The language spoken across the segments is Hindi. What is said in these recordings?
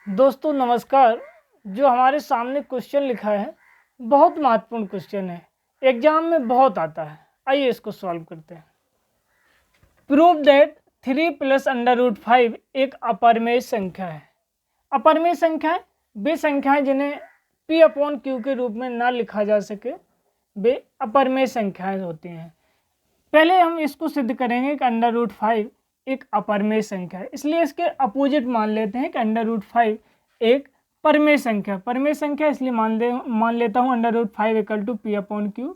दोस्तों नमस्कार। जो हमारे सामने क्वेश्चन लिखा है बहुत महत्वपूर्ण क्वेश्चन है, एग्जाम में बहुत आता है। आइए इसको सॉल्व करते हैं। प्रूव दैट 3 + √5 एक अपरिमेय संख्या है। अपरिमेय संख्या है वे संख्याएं जिन्हें P/Q के रूप में ना लिखा जा सके, वे अपरिमेय संख्याएं होती हैं। पहले हम इसको सिद्ध करेंगे कि √5 एक अपरिमेय संख्या है, इसलिए इसके अपोजिट मान लेते हैं कि √5 एक परिमेय संख्या। परिमेय संख्या इसलिए मान लेता हूँ √5 = P/Q।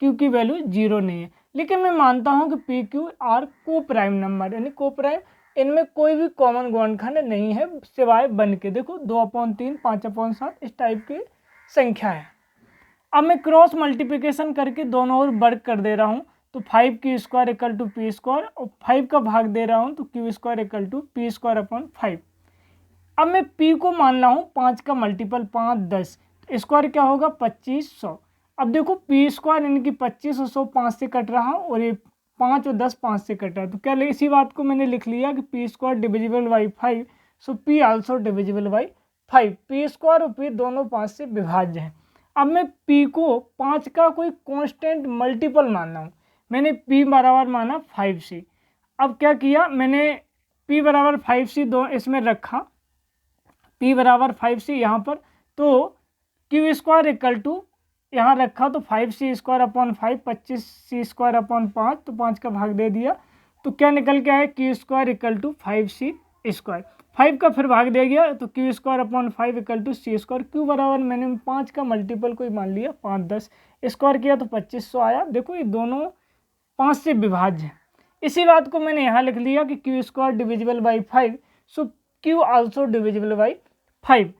Q की वैल्यू 0 नहीं है, लेकिन मैं मानता हूँ कि PQ आर को प्राइम नंबर, यानी को प्राइम, इनमें कोई भी कॉमन गुणनखंड नहीं है सिवाय 1 के। देखो 2/3, 5/7 इस टाइप की संख्या है। अब मैं क्रॉस मल्टीप्लिकेशन करके दोनों ओर वर्ग कर दे रहा हूँ, तो 5Q² = P² और 5 का भाग दे रहा हूँ तो Q² = P²/5। अब मैं P को मान रहा हूँ 5 का मल्टीपल 5 10, स्क्वायर क्या होगा 2500। अब देखो P² इनकी 25 और 100 5 से कट रहा और ये 5 और 10 5 से कट रहा, तो क्या इसी बात को मैंने लिख लिया कि P² divisible by 5, so P also divisible by 5। P² और P दोनों 5 से विभाज्य हैं। अब मैं P को 5 का कोई कांस्टेंट मल्टीपल मान रहा हूँ। मैंने P बराबर माना 5C। अब क्या किया मैंने, P बराबर 5C दो इसमें रखा, P बराबर 5C यहाँ पर, तो Q² = यहाँ रखा तो 5C² 25C² तो 5 का भाग दे दिया, तो क्या निकल के आया Q² = 5C²। 5 का फिर भाग दे गया तो Q² 5 = C²। Q बराबर मैंने 5 का मल्टीपल को ही मान लिया 5 10, स्क्वायर किया तो 2500 आया। देखो ये दोनों 5 से विभाज्य है। इसी बात को मैंने यहाँ लिख लिया कि Q² divisible by 5, so Q also divisible by 5।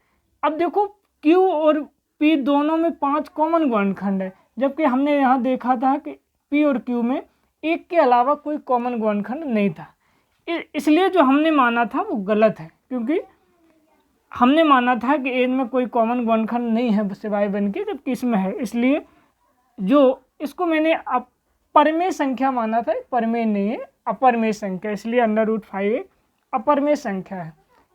अब देखो Q और P दोनों में 5 कॉमन गुणनखंड है, जबकि हमने यहाँ देखा था कि P और Q में एक के अलावा कोई कॉमन गुणनखंड नहीं था। इसलिए जो हमने माना था वो गलत है, क्योंकि हमने माना था कि इनमें कोई कॉमन गुणनखंड नहीं है सिवाय 1 के, जबकि इसमें है। इसलिए जो इसको मैंने अपरिमेय संख्या माना था, परिमेय नहीं है, अपरिमेय संख्या, इसलिए √5 एक अपरिमेय संख्या है।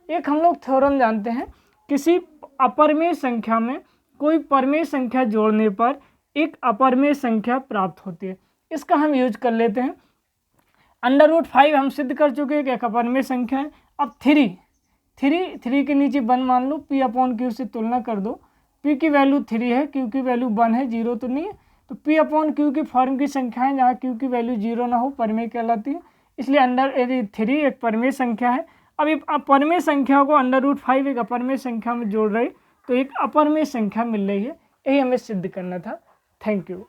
एक हम लोग थ्योरम जानते हैं, किसी अपरिमेय संख्या में कोई परिमेय संख्या जोड़ने पर एक अपरिमेय संख्या प्राप्त होती है। इसका हम यूज कर लेते हैं। √5 हम सिद्ध कर चुके हैं कि एक अपरिमेय संख्या है। अब 3 के नीचे 1 मान लो, P/Q से तुलना कर दो। P की वैल्यू 3 है, Q की वैल्यू 1 है, 0 तो नहीं है, तो P/Q की फॉर्म की संख्याएं जहाँ Q की वैल्यू 0 ना हो परिमेय कहलाती है, इसलिए 3 एक परिमेय संख्या है। अब ये अपरिमेय संख्या को √5 एक अपरिमेय संख्या में जोड़ रहे तो एक अपरिमेय संख्या मिल रही है। यही हमें सिद्ध करना था। Thank you.